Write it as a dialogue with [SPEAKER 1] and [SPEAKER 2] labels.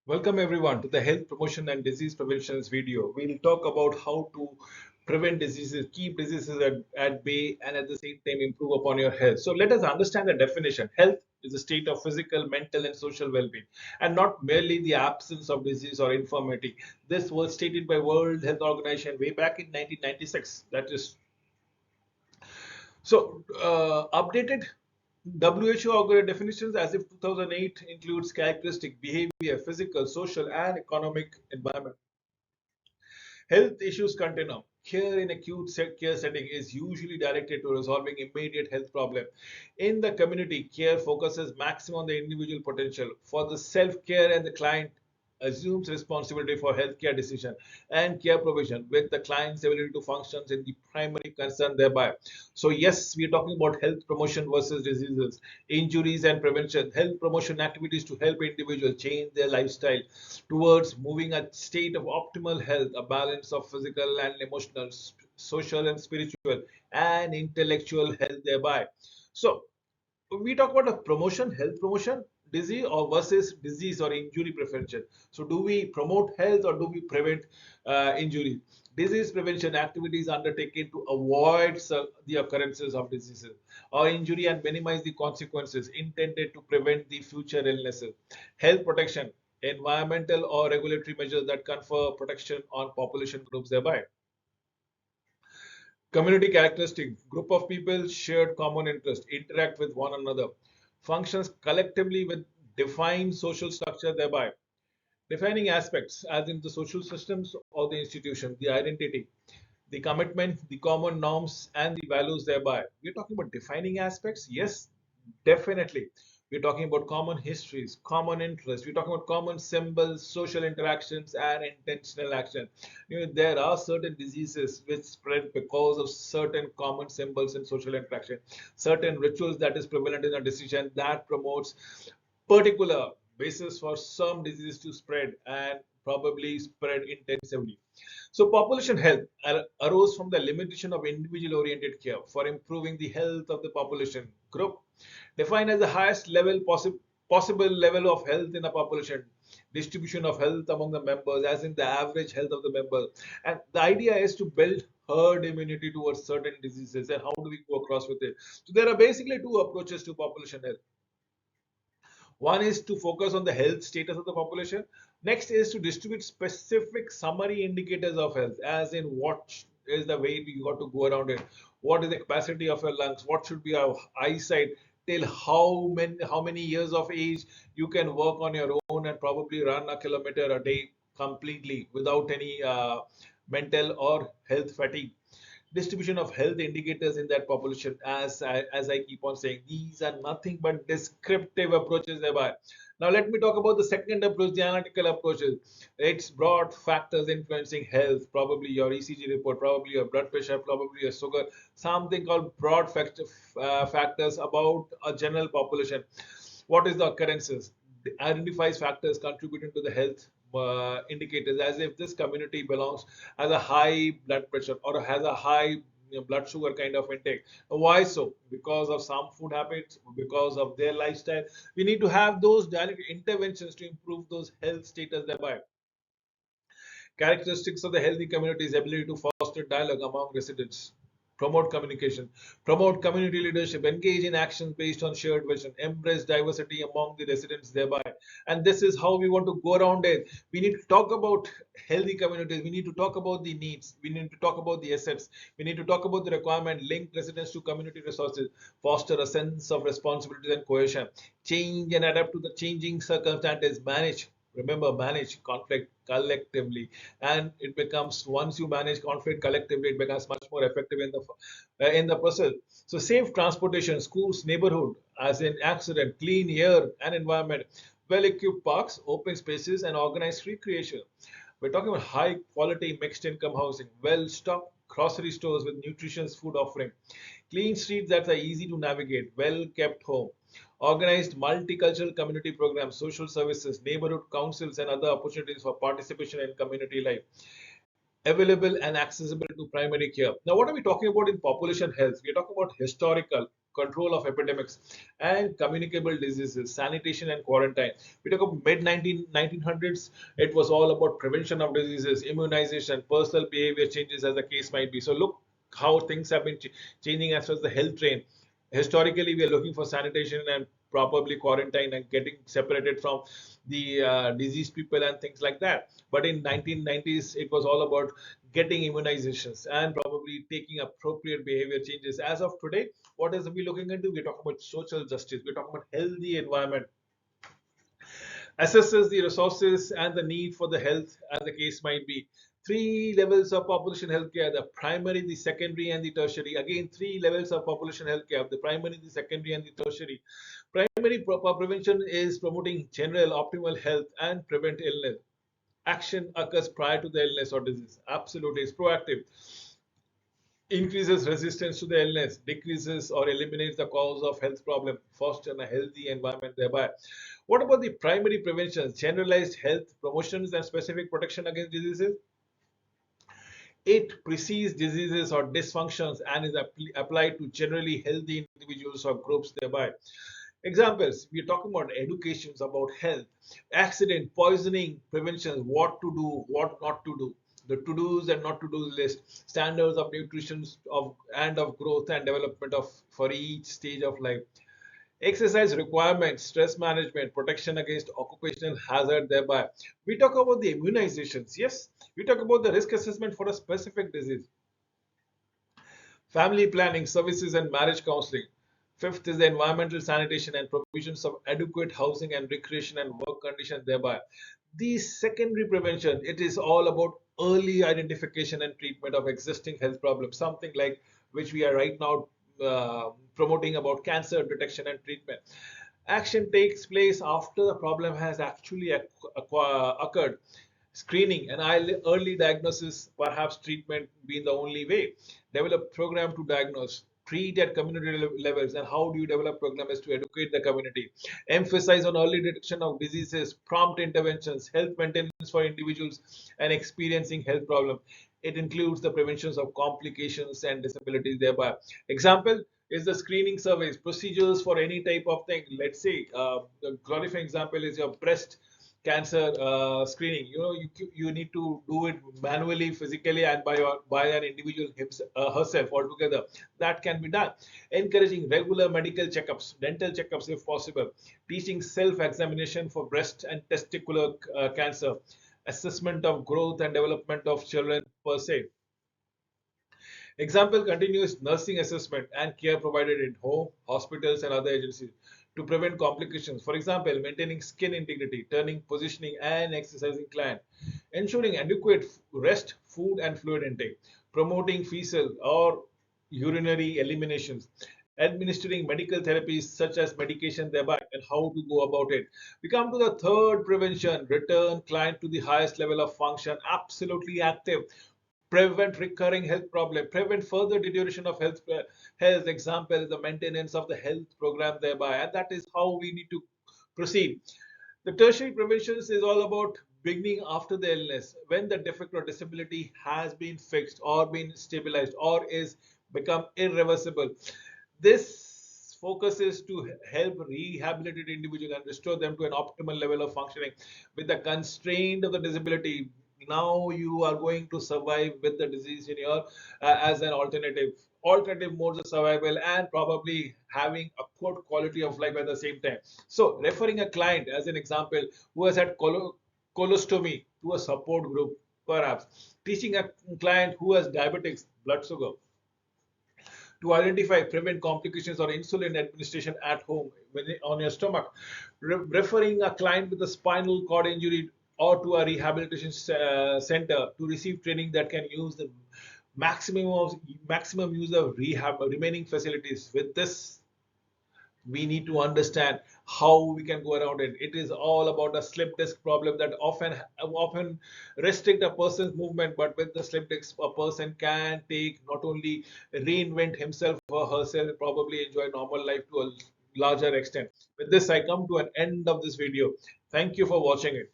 [SPEAKER 1] Welcome everyone to the Health Promotion and Disease Prevention's video. We'll talk about how to prevent diseases, keep diseases at bay, and at the same time improve upon your health. So let us understand the definition. Health is a state of physical, mental, and social well-being, and not merely the absence of disease or infirmity. This was stated by World Health Organization way back in 1996. That is updated WHO definitions as if 2008 includes characteristic, behavior, physical, social, and economic environment. Health issues container. Care in acute care setting is usually directed to resolving immediate health problem. In the community, care focuses maximum on the individual potential. For the self-care and the client assumes responsibility for healthcare decision and care provision with the client's ability to function in the primary concern thereby. So yes, we are talking about health promotion versus diseases, injuries and prevention, health promotion activities to help individuals change their lifestyle towards moving a state of optimal health, a balance of physical and emotional, social and spiritual and intellectual health thereby. So we talk about a promotion, health promotion, disease or versus disease or injury prevention. So do we promote health or do we prevent injury? Disease prevention activities undertaken to avoid the occurrences of diseases or injury and minimize the consequences intended to prevent the future illnesses. Health protection, environmental or regulatory measures that confer protection on population groups thereby. Community characteristic, group of people, shared common interest, interact with one another, functions collectively with defined social structure thereby. Defining aspects, as in the social systems or the institution, the identity, the commitment, the common norms, and the values thereby. We're talking about defining aspects, yes, definitely. We're talking about common histories, common interests. We're talking about common symbols, social interactions, and intentional action. There are certain diseases which spread because of certain common symbols and social interaction, certain rituals that is prevalent in a decision that promotes particular basis for some disease to spread and probably spread intensively. So population health arose from the limitation of individual-oriented care for improving the health of the population group, defined as the highest level possible level of health in a population, distribution of health among the members, as in the average health of the members. And the idea is to build herd immunity towards certain diseases. And how do we go across with it? So there are basically two approaches to population health. One is to focus on the health status of the population. Next is to distribute specific summary indicators of health, as in what is the way you got to go around it, what is the capacity of your lungs, what should be our eyesight, till how many years of age you can work on your own and probably run a kilometer a day completely without any mental or health fatigue. Distribution of health indicators in that population, as I keep on saying, these are nothing but descriptive approaches thereby. Now let me talk about the second approach, the analytical approaches. It's broad factors influencing health, probably your ECG report, probably your blood pressure, probably your sugar, something called broad factors about a general population. What is the occurrences? Identifies factors contributing to the health indicators, as if this community belongs, has a high blood pressure or has a high blood sugar kind of intake. Why so? Because of some food habits, because of their lifestyle. We need to have those direct interventions to improve those health status thereby. Characteristics of the healthy community is ability to foster dialogue among residents, promote communication, promote community leadership, engage in actions based on shared vision, embrace diversity among the residents thereby. And this is how we want to go around it. We need to talk about healthy communities. We need to talk about the needs. We need to talk about the assets. We need to talk about the requirement, link residents to community resources, foster a sense of responsibility and cohesion, change and adapt to the changing circumstances, manage. Remember, manage conflict collectively, and it becomes, once you manage conflict collectively, it becomes much more effective in the process. So safe transportation, schools, neighborhood, as in accident, clean air and environment, well-equipped parks, open spaces, and organized recreation. We're talking about high quality mixed income housing, well-stocked grocery stores with nutritious food offering, clean streets that are easy to navigate, well-kept home, organized multicultural community programs, social services, neighborhood councils, and other opportunities for participation in community life, available and accessible to primary care. Now, what are we talking about in population health? We are talking about historical, control of epidemics and communicable diseases, sanitation and quarantine. We talk about mid 1900s, it was all about prevention of diseases, immunization, personal behavior changes as the case might be. So look how things have been changing as far as the health train. Historically, we are looking for sanitation and probably quarantine and getting separated from the diseased people and things like that. But in 1990s, it was all about getting immunizations and probably taking appropriate behavior changes. As of today, what is we looking into? We're talking about social justice. We're talking about healthy environment, assesses the resources and the need for the health as the case might be. Three levels of population healthcare: the primary, the secondary, and the tertiary. Again, three levels of population healthcare: the primary, the secondary, and the tertiary. Primary prevention is promoting general optimal health and prevent illness. Action occurs prior to the illness or disease. Absolutely, it's proactive. Increases resistance to the illness, decreases or eliminates the cause of health problem, foster a healthy environment thereby. What about the primary prevention? Generalized health promotions and specific protection against diseases. It precedes diseases or dysfunctions and is applied to generally healthy individuals or groups thereby. Examples, we are talking about educations about health, accident, poisoning, prevention, what to do, what not to do, the to-dos and not to-do list, standards of nutrition of growth and development of for each stage of life. Exercise requirements, stress management, protection against occupational hazard thereby. We talk about the immunizations. Yes, we talk about the risk assessment for a specific disease. Family planning, services and marriage counseling. Fifth is the environmental sanitation and provisions of adequate housing and recreation and work conditions thereby. The secondary prevention, it is all about early identification and treatment of existing health problems, something like which we are right now promoting about cancer detection and treatment. Action takes place after the problem has actually occurred. Screening and early diagnosis, perhaps treatment being the only way. Develop program to diagnose, treat at community levels. And how do you develop programs to educate the community? Emphasize on early detection of diseases, prompt interventions, health maintenance for individuals and experiencing health problems. It includes the preventions of complications and disabilities thereby. Example is the screening surveys, procedures for any type of thing. Let's say the glorifying example is your breast cancer screening. You need to do it manually, physically, and by an individual herself altogether. That can be done. Encouraging regular medical checkups, dental checkups if possible. Teaching self-examination for breast and testicular cancer. Assessment of growth and development of children per se. Example, continuous nursing assessment and care provided in home, hospitals, and other agencies to prevent complications. For example, maintaining skin integrity, turning, positioning, and exercising client, ensuring adequate rest, food, and fluid intake, promoting fecal or urinary eliminations, administering medical therapies such as medication thereby, and how to go about it. We come to the third prevention: return client to the highest level of function, absolutely active, prevent recurring health problem, prevent further deterioration of health. Example is the maintenance of the health program thereby, and that is how we need to proceed. The tertiary prevention is all about beginning after the illness, when the defect or disability has been fixed or been stabilized or is become irreversible. This focuses to help rehabilitate individuals and restore them to an optimal level of functioning with the constraint of the disability. Now you are going to survive with the disease in your as an alternative modes of survival and probably having a good quality of life at the same time. So referring a client as an example who has had colostomy to a support group, perhaps teaching a client who has diabetics, blood sugar, to identify, prevent complications or insulin administration at home on your stomach, referring a client with a spinal cord injury or to a rehabilitation center to receive training that can use the maximum use of rehab remaining facilities. With this, we need to understand how we can go around it. It is all about a slip disc problem that often restrict a person's movement, but with the slip disc, a person can take not only reinvent himself or herself, probably enjoy normal life to a larger extent. With this, I come to an end of this video. Thank you for watching it.